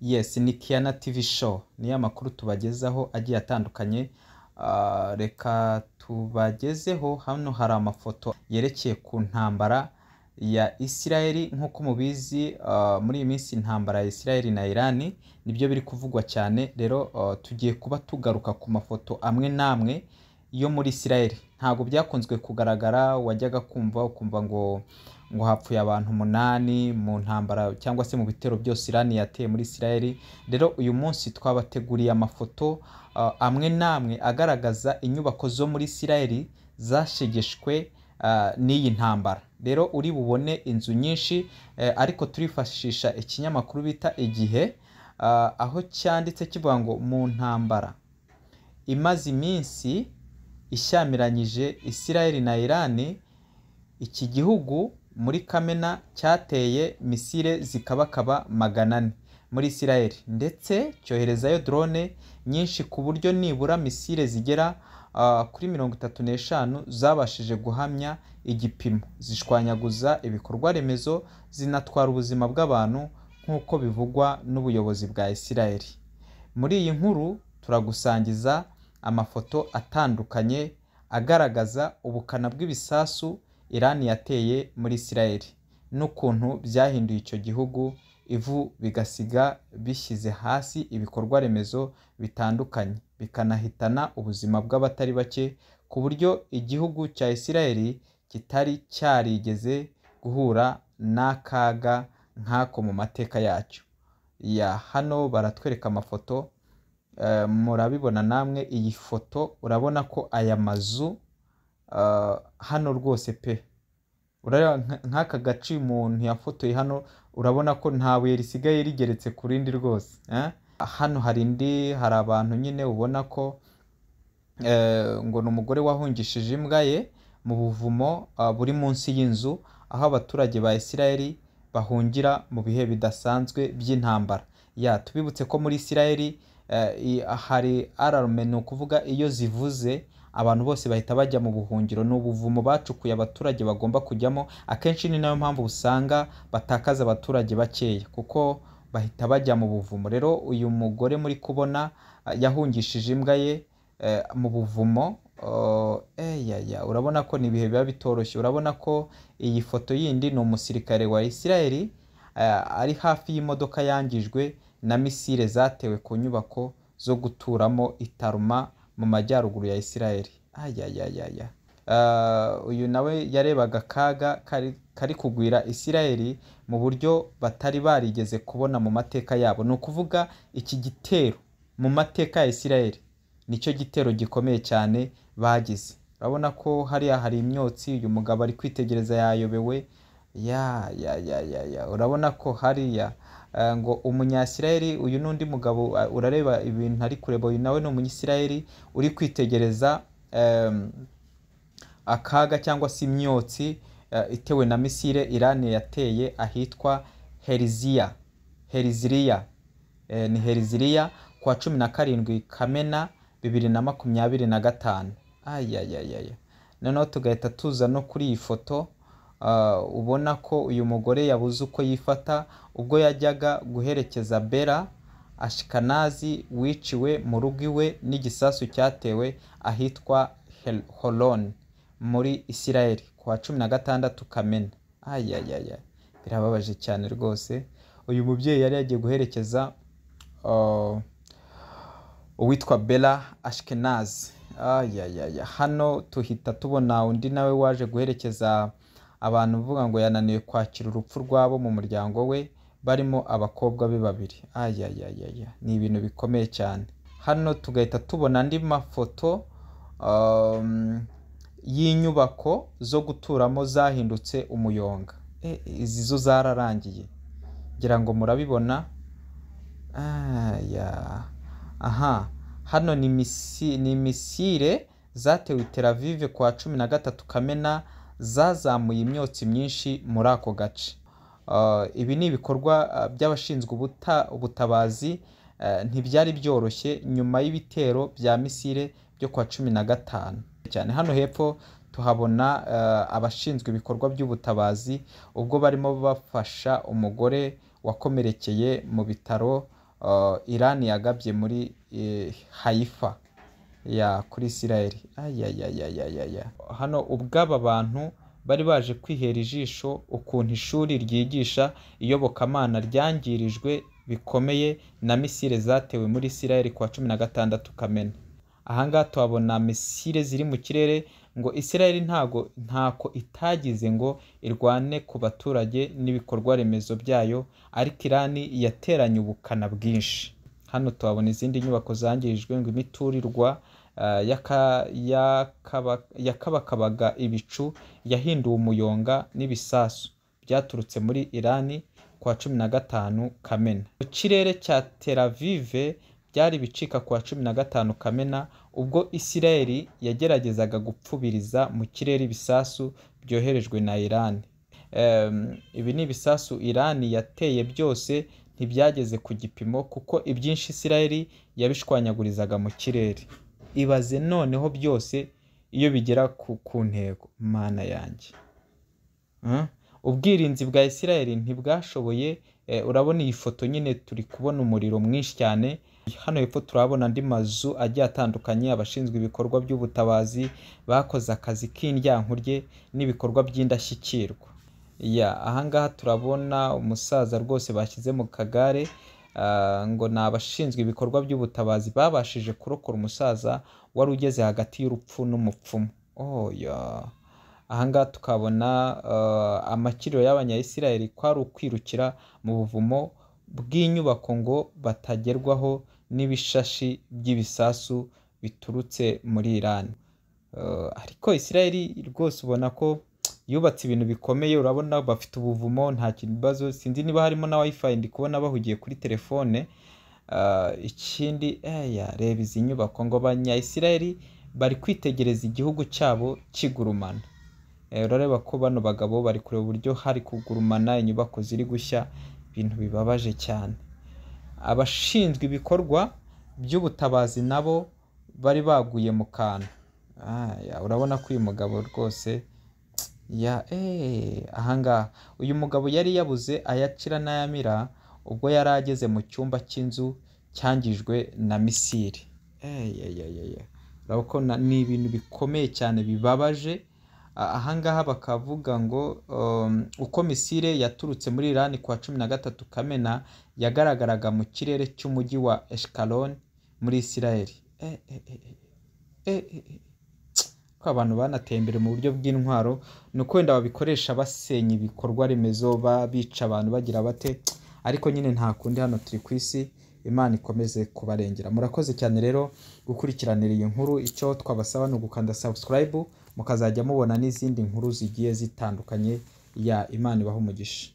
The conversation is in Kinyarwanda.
Yes, ni Kiana TV show. Niyo amakuru tubagezaho agiye atandukanye. Reka tubagezeho, hano hari amafoto yerekeye ku ntambara ya Israel. Nk'uko mubizi, muri iyi minsi intambara ya Israel na Iran nibyo biri kuvugwa cyane. Rero tugiye kuba tugaruka ku mafoto amwe namwe yo muri Israel. Ntabwo byakunzwe kugaragara, wajyaga ukumva ngo hapfuye abantu 8 mu ntambara cyangwa se mu bitero byose Iran yateye muri Israel. Rero uyu munsi twabateguriye amafoto amwe namwe agaragaza inyubako zo muri Israel zashegeshwe n'iyi ntambara. Rero uri bubone inzu nyinshi, ariko turifashisha ikinyamakuru bita Igihe, aho cyanditse kivuga ngo mu ntambara imaze iminsi ishyamiranyije Israel na Iran, iki gihugu muri Kamena cyateye misile zikabakaba 400 muri Israel, ndetse cyoherezayo drone nyinshi ku buryo nibura misile zigera kuri 35 zabashije guhamya igipimo, zishwanyaguza ibikorwa remezo, zinatwara ubuzima bw'abantu nk'uko bivugwa n'ubuyobozi bwa Israel. Muri iyi nkuru turagusangiza amafoto atandukanye agaragaza ubukana bw'ibisasu Iran yateye muri Israel, n'ukuntu byahinduye icyo gihugu, ivu bigasiga bishyize hasi ibikorwa remezo bitandukanye, bikanahitana ubuzima bw'abatari bake, ku buryo igihugu cya Israel kitari cyarigeze guhura n'akaga nk'ako mu mateka yacyo. Hano baratwereka amafoto, murabibona namwe. Iyi foto urabona ko aya mazu hano rwose pe, urabona nk'aka gace umuntu yafotoye hano, urabona ko nta buye risigaye rigeretse ku rindi rwose. Hano hari abantu nyine ubona ko ngo ni umugore wahungishije imbwa ye mu buvumo buri munsi y'inzu, aho abaturage ba Israel bahungira mu bihe bidasanzwe by'intambara. Tubibutse ko muri Israel hari alarme, ni ukuvuga iyo zivuze abantu bose bahita bajya mu buhungiro. Ni ubuvumo bacukuye abaturage bagomba kujyamo. Akenshi ni nayo mpamvu usanga batakaza abaturage bakeya, kuko bahita bajya mu buvumo. Rero uyu mugore muri kubona yahungishije imbwa ye mu buvumo. Urabona ko ni ibihe biba bitoroshye. Urabona ko iyi foto yindi ni umusirikare wa Israel ari hafi y'imodoka yangijwe na misile zatewe ku nyubako zo guturamo Itaruma mu majyaruguru ya Israel. Uyu nawe yarebaga akaga kari kugwira Israel mu buryo batari barigeze kubona mu mateka yabo. Ni ukuvuga iki gitero mu mateka ya Israel nicyo gitero gikomeye cyane bagize. Urabona ko hariya hari imyotsi, uyu mugabo ari kwitegereza yayobewe. Urabona ko hariya ngo umunyasirayeli, uyu n'undi mugabo urareba ibintu ari kureba, uyu nawe ni umunyisirayeli uri kwitegereza akaga cyangwa se imyotsi itewe na misile Iran yateye ahitwa Herzliya. Ni Herzliya kwa 17 Kamena 2025. Noneho tugahita tuza no kuri iyi foto. Ubona ko uyu mugore yabuze uko yifata ubwo yajyaga guherekeza Bella Ashkenazi wiciwe mu rugo iwe n'igisasu cyatewe ahitwa Holon muri Israel kwa 16 Kamena. Birababaje cyane rwose. Uyu mubyeyi yari yagiye guherekeza uwitwa Bella Ashkenazi. Hano tuhita tubona undi nawe waje guherekeza abantu, uvuga ngo yananiwe kwakira urupfu rwabo mu muryango we, barimo abakobwa be 2. Ni ibintu bikomeye cyane. Hano tugahita tubona andi mafoto y'inyubako zo guturamo zahindutse umuyonga. Izi zo zararangiye, ngira ngo murabibona. Hano ni misile zatewe Tel Aviv kwa 13 Kamena, zazamuye imyotsi myinshi muri ako gace. Ibi ni ibikorwa by'abashinzwe ubutabazi. Ntibyari byoroshye nyuma y'ibitero bya misile byo kwa 15 cyane. Hano hepfo tuhabona abashinzwe ibikorwa by'ubutabazi ubwo barimo bafasha umugore wakomerekeye mu bitaro Iran yagabye muri Haifa kuri Israel. Hano ubw'aba bantu bari baje kwihera ijisho ukuntu ishuri ryigisha iyobokamana ryangirijwe bikomeye na misile zatewe muri Israel kwa 16 Kamena. Ahangaha tuhabona misile ziri mu kirere ngo Israel ntako itagize ngo irwane ku baturage n'ibikorwa remezo byayo, ariko Iran yateranye ubukana bwinshi. Hano tuhabona izindi nyubako zangirijwe ngo imiturirwa yakabakabaga ibicu yahinduwe umuyonga n'ibisasu byaturutse muri Iran kwa 15 Kamena. Mu kirere cya Tel Aviv byari bicika kwa 15 Kamena ubwo Israel yageragezaga gupfubiriza mu kirere ibisasu byoherejwe na Iran. Ibi ni ibisasu Iran yateye byose ntibyageze ku gipimo kuko ibyinshi Israel yabishwanyagurizaga mu kirere. Ibaze noneho byose iyo bigera ku ntego. Mana yanjye, ubwirinzi bwa Israel ntibwashoboye. Urabona iyi foto nyine turi kubona umuriro mwinshi cyane. Hano hepfo turabona andi mazu agiye atandukanye. Abashinzwe ibikorwa by'ubutabazi bakoze akazi k'indyankurye n'ibikorwa by'indashyikirwa. Ahangaha turabona umusaza rwose bashyize mu kagare, ngo ni abashinzwe ibikorwa by'ubutabazi babashije kurokora umusaza wari ugeze hagati y'urupfu n'umupfumu. Ahangaha tukabona amakiriro y'Abanya-Israel ko ari ukwirukira mu buvumo bw'inyubako ngo batagerwaho n'ibishashi by'ibisasu biturutse muri Iran. Ariko Israel rwose ubona ko yubatse ibintu bikomeye. Urabona bafite ubuvumo, nta kibazo. Sinzi niba harimo na wifi, ndi kubona bahugiye kuri telefone. Ikindi reba izi nyubako ngo Abanya-Israel bari kwitegereza igihugu cyabo kigurumana. Urareba ko bano bagabo bari kureba uburyo hari kugurumana, inyubako ziri gushya, ibintu bibabaje cyane. Abashinzwe ibikorwa by'ubutabazi nabo bari baguye mu kantu. Urabona ko uyu mugabo rwose ahangaha uyu mugabo yari yabuze ayacira n'ayamira ubwo yari ageze mu cyumba cy'inzu cyangijwe na misile. Urabona ko ni ibintu bikomeye cyane bibabaje. Ahangaha bakavuga ngo uko misile yaturutse muri Iran kwa 13 Kamena yagaragaraga mu kirere cy'umujyi wa Ashkelon muri Israel. Ko abantu banateye imbere mu buryo bw'intwaro, nuko wenda babikoresha basenya ibikorwa remezo, babica abantu bagira bate, ariko nyine nta kundi. Hano turi ku isi, Imana ikomeze kubarengera. Murakoze cyane rero gukurikiranira iyi nkuru. Icyo twabasaba ni ugukanda subscribe mukazajya mubona n'izindi nkuru zigiye zitandukanye. Imana ibahe umugisha.